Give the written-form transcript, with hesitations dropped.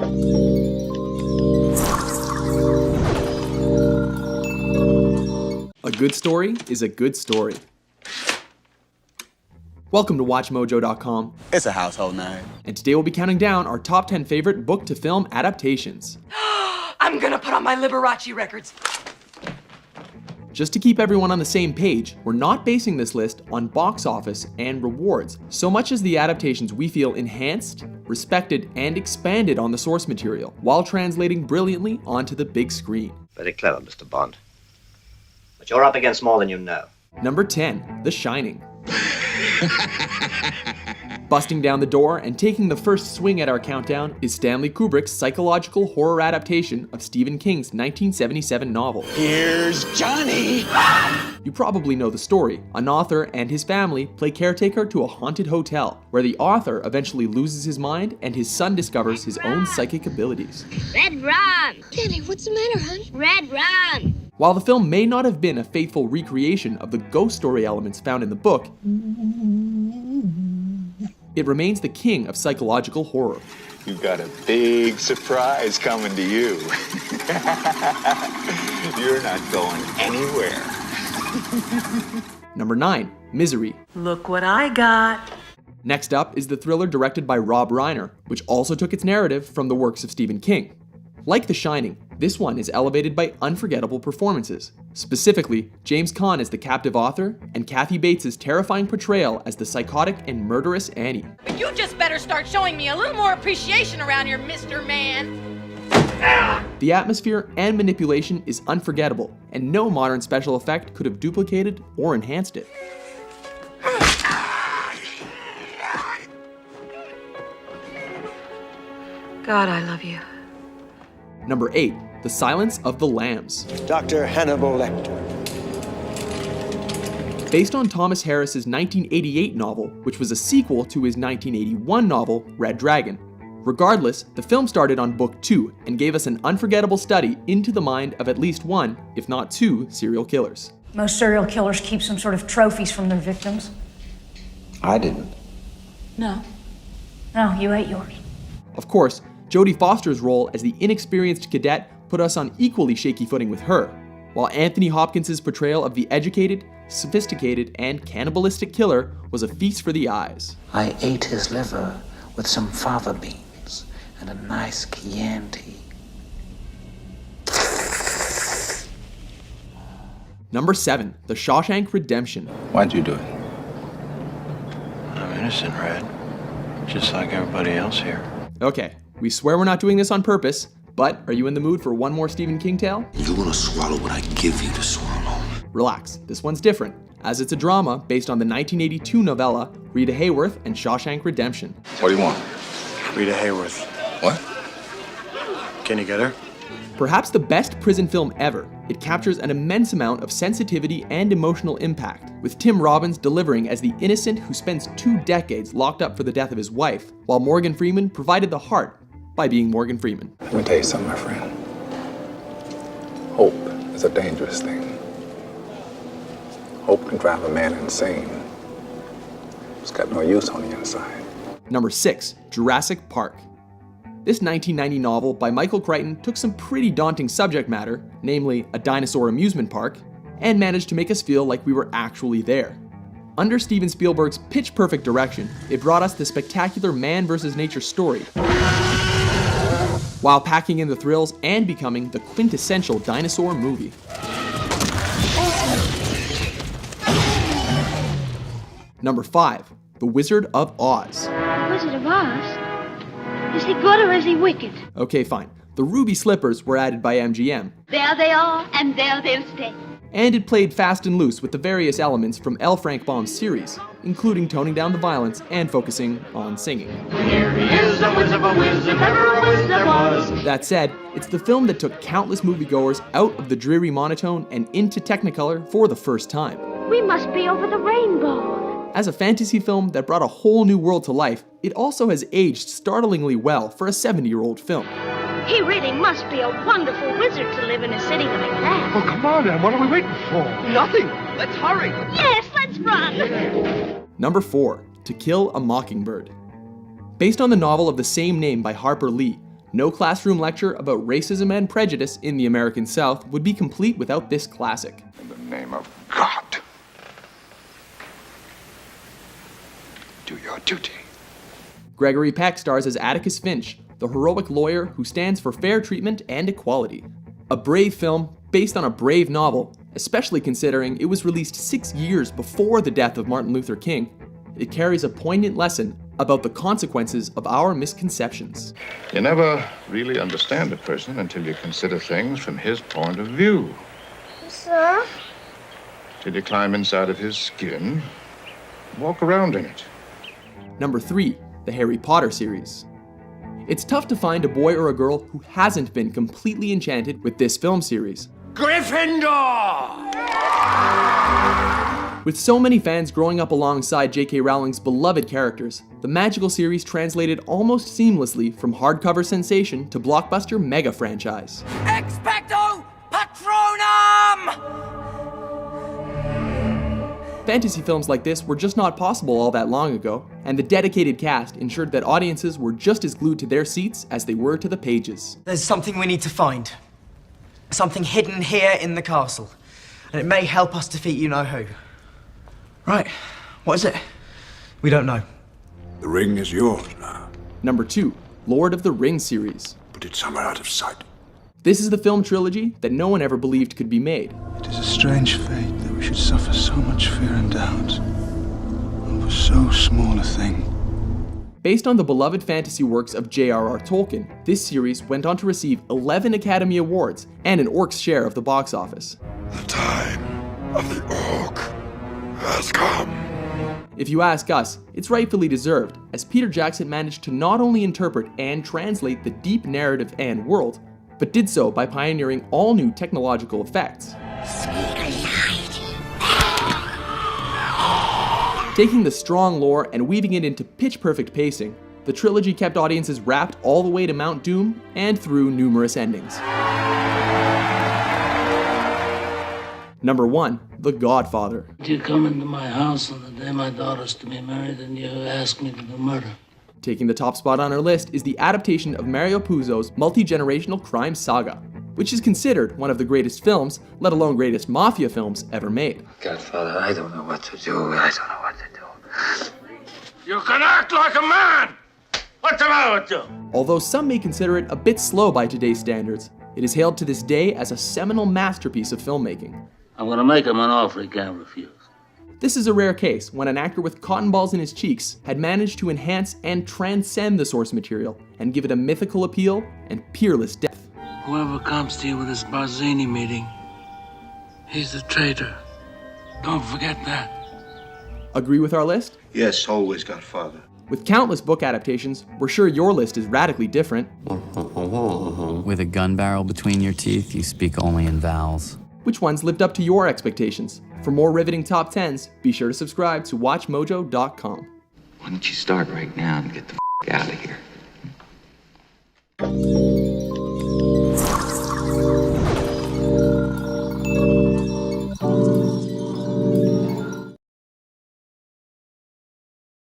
A good story is a good story. Welcome to WatchMojo.com. It's a household name. And today we'll be counting down our top 10 favorite book-to-film adaptations. I'm gonna put on my Liberace records. Just to keep everyone on the same page, we're not basing this list on box office and rewards, so much as the adaptations we feel enhanced, respected, and expanded on the source material, while translating brilliantly onto the big screen. Very clever, Mr. Bond. But you're up against more than you know. Number 10, The Shining. Busting down the door and taking the first swing at our countdown is Stanley Kubrick's psychological horror adaptation of Stephen King's 1977 novel. Here's Johnny! You probably know the story. An author and his family play caretaker to a haunted hotel, where the author eventually loses his mind and his son discovers his own psychic abilities. Red rum! Danny, what's the matter, hon? Red rum! While the film may not have been a faithful recreation of the ghost story elements found in the book, it remains the king of psychological horror. You've got a big surprise coming to you. You're not going anywhere. Number 9, Misery. Look what I got. Next up is the thriller directed by Rob Reiner, which also took its narrative from the works of Stephen King. Like The Shining, this one is elevated by unforgettable performances. Specifically, James Caan as the captive author, and Kathy Bates' terrifying portrayal as the psychotic and murderous Annie. But you just better start showing me a little more appreciation around here, Mr. Man. The atmosphere and manipulation is unforgettable, and no modern special effect could have duplicated or enhanced it. God, I love you. Number 8, The Silence of the Lambs. Dr. Hannibal Lecter. Based on Thomas Harris's 1988 novel, which was a sequel to his 1981 novel, Red Dragon. Regardless, the film started on book 2 and gave us an unforgettable study into the mind of at least one, if not two, serial killers. Most serial killers keep some sort of trophies from their victims. I didn't. No, you ate yours. Of course, Jodie Foster's role as the inexperienced cadet put us on equally shaky footing with her, while Anthony Hopkins' portrayal of the educated, sophisticated, and cannibalistic killer was a feast for the eyes. I ate his liver with some fava beans and a nice Chianti. Number 7, The Shawshank Redemption. Why'd you do it? I'm innocent, Red. Just like everybody else here. Okay, we swear we're not doing this on purpose, but are you in the mood for one more Stephen King tale? You're gonna swallow what I give you to swallow. Relax, this one's different, as it's a drama based on the 1982 novella Rita Hayworth and Shawshank Redemption. What do you want? Rita Hayworth. What? Can you get her? Perhaps the best prison film ever, it captures an immense amount of sensitivity and emotional impact, with Tim Robbins delivering as the innocent who spends 2 decades locked up for the death of his wife, while Morgan Freeman provided the heart by being Morgan Freeman. Let me tell you something, my friend. Hope is a dangerous thing. Hope can drive a man insane. It's got no use on the inside. Number 6, Jurassic Park. This 1990 novel by Michael Crichton took some pretty daunting subject matter, namely a dinosaur amusement park, and managed to make us feel like we were actually there. Under Steven Spielberg's pitch-perfect direction, it brought us the spectacular man versus nature story, while packing in the thrills and becoming the quintessential dinosaur movie. Number 5, The Wizard of Oz. Wizard of Oz? Is he good or is he wicked? Okay, fine. The ruby slippers were added by MGM. There they are, and there they'll stay. And it played fast and loose with the various elements from L. Frank Baum's series, including toning down the violence and focusing on singing. Here he is, a whiz of a whiz, if ever a whiz there was. That said, it's the film that took countless moviegoers out of the dreary monotone and into Technicolor for the first time. We must be over the rainbow. As a fantasy film that brought a whole new world to life, it also has aged startlingly well for a 70-year-old film. He really must be a wonderful wizard to live in a city like that. Oh, come on, Em, what are we waiting for? Nothing. Let's hurry. Yes, let's run. Number 4, To Kill a Mockingbird. Based on the novel of the same name by Harper Lee, No classroom lecture about racism and prejudice in the American South would be complete without this classic. In the name of God, do your duty. Gregory Peck stars as Atticus Finch, the heroic lawyer who stands for fair treatment and equality. A brave film based on a brave novel, especially considering it was released 6 years before the death of Martin Luther King. It carries a poignant lesson about the consequences of our misconceptions. You never really understand a person until you consider things from his point of view. Sir? Till you climb inside of his skin, walk around in it. Number 3, the Harry Potter series. It's tough to find a boy or a girl who hasn't been completely enchanted with this film series. Gryffindor! With so many fans growing up alongside J.K. Rowling's beloved characters, the magical series translated almost seamlessly from hardcover sensation to blockbuster mega franchise. Expecto Patronum! Fantasy films like this were just not possible all that long ago, and the dedicated cast ensured that audiences were just as glued to their seats as they were to the pages. There's something we need to find. Something hidden here in the castle. And it may help us defeat you-know-who. Right, what is it? We don't know. The ring is yours now. Number 2, Lord of the Rings series. Put it somewhere out of sight. This is the film trilogy that no one ever believed could be made. It is a strange fate that we should suffer so much fear and doubt over so small a thing. Based on the beloved fantasy works of J.R.R. Tolkien, this series went on to receive 11 Academy Awards and an Orc's share of the box office. The time of the Orc has come. If you ask us, it's rightfully deserved, as Peter Jackson managed to not only interpret and translate the deep narrative and world, but did so by pioneering all new technological effects. Taking the strong lore and weaving it into pitch-perfect pacing, the trilogy kept audiences wrapped all the way to Mount Doom and through numerous endings. Number 1, The Godfather. You come into my house on the day my daughter's to be married and you ask me to do murder. Taking the top spot on our list is the adaptation of Mario Puzo's multi-generational crime saga, which is considered one of the greatest films, let alone greatest mafia films ever made. Godfather, I don't know what to do. I don't know what to do. You can act like a man! What's the matter with you? Although some may consider it a bit slow by today's standards, it is hailed to this day as a seminal masterpiece of filmmaking. I'm gonna make him an offer he can't refuse. This is a rare case when an actor with cotton balls in his cheeks had managed to enhance and transcend the source material and give it a mythical appeal and peerless depth. Whoever comes to you with this Barzini meeting, he's a traitor. Don't forget that. Agree with our list? Yes, always, Godfather. With countless book adaptations, we're sure your list is radically different. With a gun barrel between your teeth, you speak only in vowels. Which ones lived up to your expectations? For more riveting top 10s, be sure to subscribe to WatchMojo.com. Why don't you start right now and get the out of here?